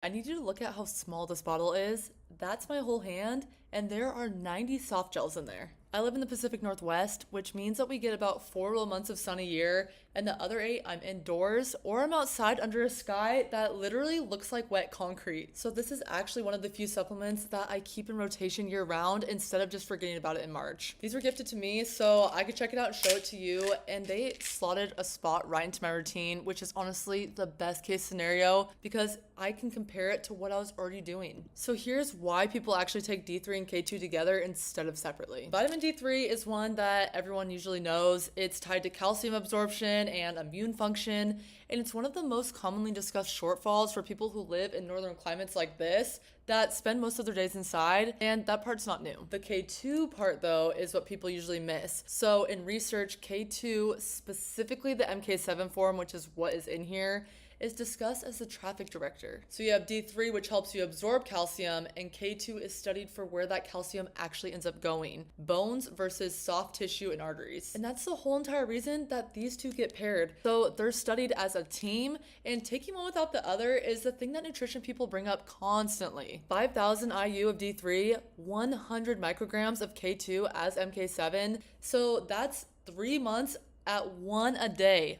I need you to look at how small this bottle is. That's my whole hand, and there are 90 soft gels in there. I live in the Pacific Northwest, which means that we get about 4 real months of sun a year, and the other 8 I'm indoors or I'm outside under a sky that literally looks like wet concrete. So this is actually one of the few supplements that I keep in rotation year round instead of just forgetting about it in March. These were gifted to me so I could check it out and show it to you, and they slotted a spot right into my routine, which is honestly the best case scenario because I can compare it to what I was already doing. So here's why people actually take D3 and K2 together instead of separately. Vitamin D3 is one that everyone usually knows. It's tied to calcium absorption and immune function, and it's one of the most commonly discussed shortfalls for people who live in northern climates like this that spend most of their days inside, and that part's not new. The K2 part, though, is what people usually miss. So in research, K2, specifically the MK7 form, which is what is in here, is discussed as the traffic director. So you have D3, which helps you absorb calcium, and K2 is studied for where that calcium actually ends up going, bones versus soft tissue and arteries. And that's the whole entire reason that these two get paired. So they're studied as a team, and taking one without the other is the thing that nutrition people bring up constantly. 5,000 IU of D3, 100 micrograms of K2 as MK7. So that's 3 months at 1 a day.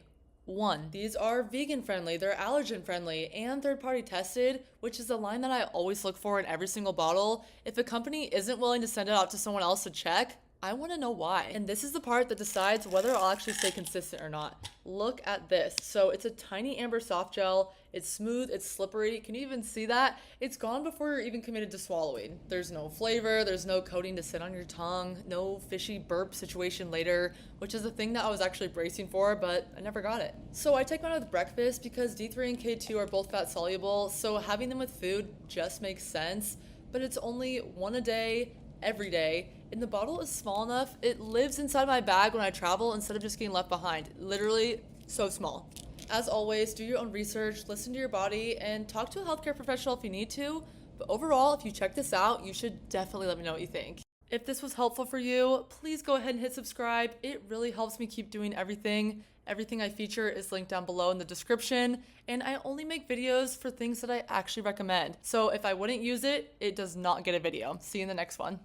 These are vegan friendly, they're allergen friendly, and third party tested, which is a line that I always look for in every single bottle. If a company isn't willing to send it out to someone else to check, I want to know why. And this is the part that decides whether I'll actually stay consistent or not. Look at this. So it's a tiny amber soft gel. It's smooth, it's slippery. Can you even see that? It's gone before you're even committed to swallowing. There's no flavor, there's no coating to sit on your tongue, no fishy burp situation later, which is a thing that I was actually bracing for, but I never got it. So I take mine with breakfast because D3 and K2 are both fat soluble, so having them with food just makes sense, but it's only 1 a day, every day, and the bottle is small enough it lives inside my bag when I travel instead of just getting left behind. Literally so small. As always, do your own research, listen to your body, and talk to a healthcare professional if you need to. But overall, if you check this out, you should definitely let me know what you think. If this was helpful for you, please go ahead and hit subscribe. It really helps me keep doing everything. Everything I feature is linked down below in the description, and I only make videos for things that I actually recommend. So if I wouldn't use it, it does not get a video. See you in the next one.